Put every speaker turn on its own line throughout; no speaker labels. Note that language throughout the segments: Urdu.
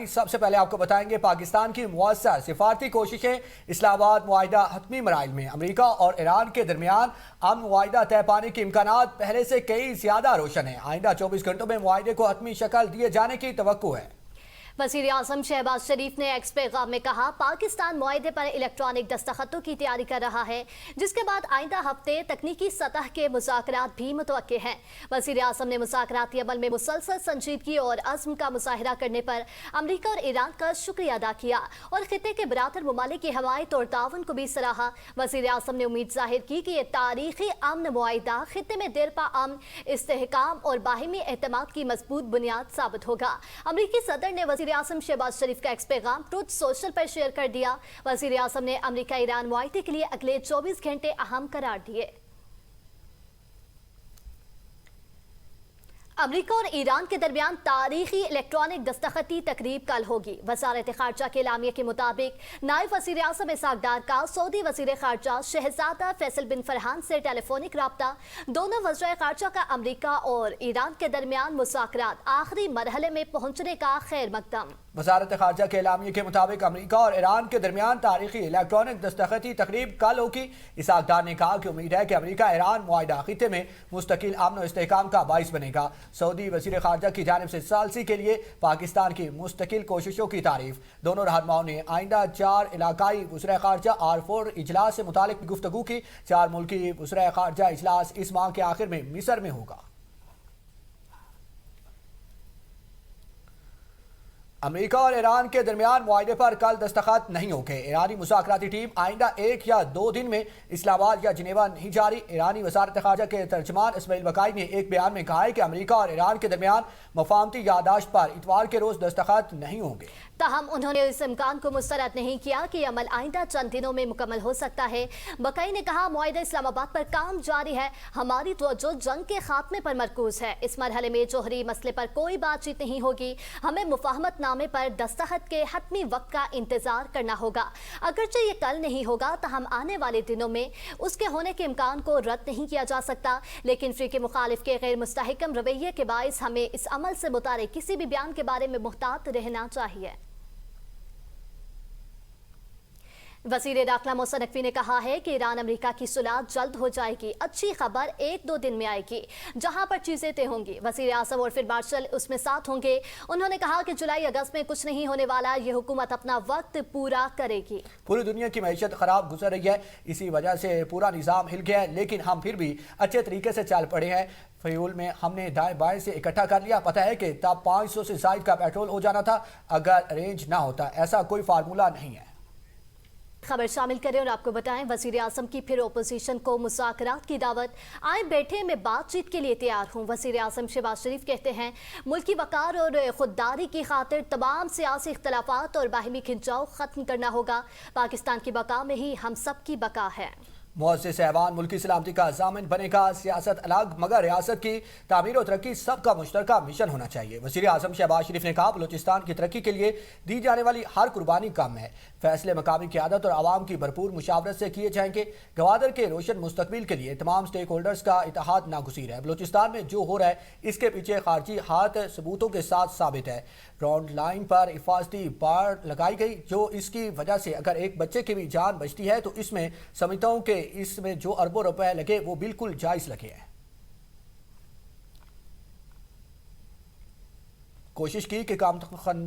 سب سے پہلے آپ کو بتائیں گے پاکستان کی مؤثر سفارتی کوششیں اسلام آباد معاہدہ حتمی مراحل میں امریکہ اور ایران کے درمیان امن معاہدہ طے پانے کے امکانات پہلے سے کئی زیادہ روشن ہیں۔ آئندہ 24 گھنٹوں میں معاہدے کو حتمی شکل دیے جانے کی توقع ہے۔
وزیر اعظم شہباز شریف نے ایکس پیغام میں کہا پاکستان معاہدے پر الیکٹرانک دستخطوں کی تیاری کر رہا ہے، جس کے بعد آئندہ ہفتے تکنیکی سطح کے مذاکرات بھی متوقع ہیں۔ وزیر اعظم نے مذاکراتی عمل میں مسلسل سنجیدگی اور عزم کا مظاہرہ کرنے پر امریکہ اور ایران کا شکریہ ادا کیا اور خطے کے برادر ممالک کی حمایت اور تعاون کو بھی سراہا۔ وزیر اعظم نے امید ظاہر کی کہ یہ تاریخی امن معاہدہ خطے میں دیرپا امن، استحکام اور باہمی اعتماد کی مضبوط بنیاد ثابت ہوگا۔ امریکی صدر نے وزیر اعظم شہباز شریف کا ایکس پیغام ٹروتھ سوشل پر شیئر کر دیا۔ وزیر اعظم نے امریکہ ایران معاہدے کے لیے اگلے 24 گھنٹے اہم قرار دیے۔ امریکہ اور ایران کے درمیان تاریخی الیکٹرانک دستخطی تقریب کل ہوگی۔ وزارت خارجہ کے اعلامیے کے مطابق نائب وزیر اعظم اسحاق ڈار کا سعودی وزیر خارجہ شہزادہ فیصل بن فرحان سے ٹیلی فونک رابطہ، دونوں وزرائے خارجہ کا امریکہ اور ایران کے درمیان مذاکرات آخری مرحلے میں پہنچنے کا خیر مقدم۔
وزارت خارجہ کے اعلامیے کے مطابق امریکہ اور ایران کے درمیان تاریخی الیکٹرانک دستخطی تقریب کل ہوگی۔ اسحاق ڈار نے کہا کہ امید ہے کہ امریکہ ایران معاہدہ خطے میں مستقل امن و استحکام کا باعث بنے گا۔ سعودی وزیر خارجہ کی جانب سے ثالثی کے لیے پاکستان کی مستقل کوششوں کی تعریف۔ دونوں رہنماؤں نے آئندہ 4 علاقائی وزرائے خارجہ R4 اجلاس سے متعلق گفتگو کی۔ 4 ملکی وزرائے خارجہ اجلاس اس ماہ کے آخر میں مصر میں ہوگا۔ امریکہ اور ایران کے درمیان معاہدے پر کل دستخط نہیں ہوں گے۔ ایرانی مذاکراتی ٹیم آئندہ 1 یا 2 دن میں اسلام آباد یا جنیوا نہیں جا رہی۔ ایرانی وزارت خارجہ کے ترجمان اسماعیل بقائی نے ایک بیان میں کہا ہے کہ امریکہ اور ایران کے درمیان مفاہمتی یادداشت پر اتوار کے روز دستخط نہیں ہوں گے۔
تاہم انہوں نے اس امکان کو مسترد نہیں کیا کہ عمل آئندہ چند دنوں میں مکمل ہو سکتا ہے۔ بقائی نے کہا معاہدہ اسلام آباد پر کام جاری ہے، ہماری توجہ جنگ کے خاتمے پر مرکوز ہے۔ اس مرحلے میں جوہری مسئلے پر کوئی بات چیت نہیں ہوگی، ہمیں مفاہمت نامے پر دستخط کے حتمی وقت کا انتظار کرنا ہوگا۔ اگرچہ یہ کل نہیں ہوگا تاہم آنے والے دنوں میں اس کے ہونے کے امکان کو رد نہیں کیا جا سکتا، لیکن فریق مخالف کے غیر مستحکم رویے کے باعث ہمیں اس عمل سے متعلق کسی بھی بیان کے بارے میں محتاط رہنا چاہیے۔ وزیر داخلہ محسن نقوی نے کہا ہے کہ ایران امریکہ کی صلح جلد ہو جائے گی، اچھی خبر 1-2 دن میں آئے گی، جہاں پر چیزیں طے ہوں گی۔ وزیر اعظم اور فیلڈ مارشل اس میں ساتھ ہوں گے۔ انہوں نے کہا کہ جولائی اگست میں کچھ نہیں ہونے والا، یہ حکومت اپنا وقت پورا کرے گی۔
پوری دنیا کی معیشت خراب گزر رہی ہے، اسی وجہ سے پورا نظام ہل گیا ہے، لیکن ہم پھر بھی اچھے طریقے سے چل پڑے ہیں۔ فیول میں ہم نے دائیں بائیں سے اکٹھا کر لیا، پتہ ہے کہ تب 500 سے زائد کا پیٹرول ہو جانا تھا اگر رینج نہ ہوتا۔ ایسا کوئی فارمولہ نہیں ہے۔
خبر شامل کریں اور آپ کو بتائیں وزیر اعظم کی پھر اپوزیشن کو مذاکرات کی دعوت، آئیں بیٹھے میں بات چیت کے لیے تیار ہوں۔ وزیر اعظم شہباز شریف کہتے ہیں ملکی وقار اور خودداری کی خاطر تمام سیاسی اختلافات اور باہمی کھنچاؤ ختم کرنا ہوگا۔ پاکستان کی بقا میں ہی ہم سب کی بقا ہے۔
معزز ایوان ملکی سلامتی کا ضامن بنے گا، سیاست الگ مگر ریاست کی تعمیر و ترقی سب کا مشترکہ مشن ہونا چاہیے۔ وزیر اعظم شہباز شریف نے کہا بلوچستان کی ترقی کے لیے دی جانے والی ہر قربانی کم ہے، فیصلے مقامی قیادت اور عوام کی بھرپور مشاورت سے کیے جائیں گے۔ گوادر کے روشن مستقبل کے لیے تمام سٹیک ہولڈرز کا اتحاد ناگزیر ہے۔ بلوچستان میں جو ہو رہا ہے اس کے پیچھے خارجی ہاتھ ثبوتوں کے ساتھ ثابت ہے۔ گراؤنڈ لائن پر حفاظتی بار لگائی گئی، جو اس کی وجہ سے اگر ایک بچے کی بھی جان بچتی ہے تو اس میں سمجھتا ہوں کہ اس میں جو اربوں روپے لگے وہ بالکل جائز لگے ہیں۔ کوشش کی کہ کم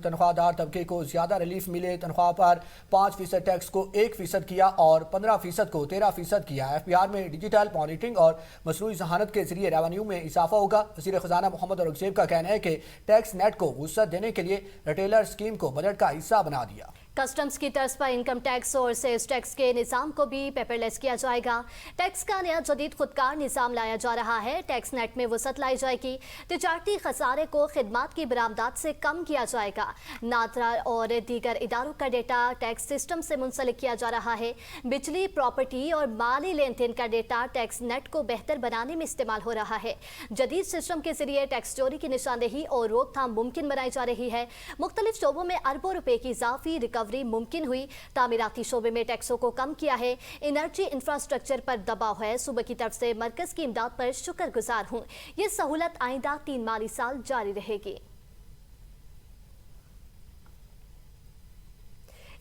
تنخواہ دار طبقے کو زیادہ ریلیف ملے، تنخواہ پر 5% ٹیکس کو 1% کیا اور 15% کو 13% کیا۔ FBR میں ڈیجیٹل مانیٹرنگ اور مصنوعی ذہانت کے ذریعے ریونیو میں اضافہ ہوگا۔ وزیر خزانہ محمد اورنگزیب کا کہنا ہے کہ ٹیکس نیٹ کو وسعت دینے کے لیے ریٹیلر اسکیم کو بجٹ کا حصہ بنا دیا۔
کسٹمز کی طرز پر انکم ٹیکس اور سیلز ٹیکس کے نظام کو بھی پیپر لیس کیا جائے گا۔ ٹیکس کا نیا جدید خودکار نظام لایا جا رہا ہے، ٹیکس نیٹ میں وسعت لائی جائے گی، تجارتی خسارے کو خدمات کی برآمدات سے کم کیا جائے گا۔ نادرا اور دیگر اداروں کا ڈیٹا ٹیکس سسٹم سے منسلک کیا جا رہا ہے۔ بجلی، پراپرٹی اور مالی لین دین کا ڈیٹا ٹیکس نیٹ کو بہتر بنانے میں استعمال ہو رہا ہے۔ جدید سسٹم کے ذریعے ٹیکس چوری کی نشاندہی اور روک تھام ممکن بنائی جا رہی ہے۔ مختلف شعبوں میں اربوں روپے کی اضافی ریکوری ممکن ہوئی۔ تعمیراتی شعبے میں ٹیکسوں کو کم کیا ہے۔ انرجی انفراسٹرکچر پر دباؤ ہے۔ صوبے کی طرف سے مرکز کی امداد پر شکر گزار ہوں۔ یہ سہولت آئندہ 3 مالی سال جاری رہے گی۔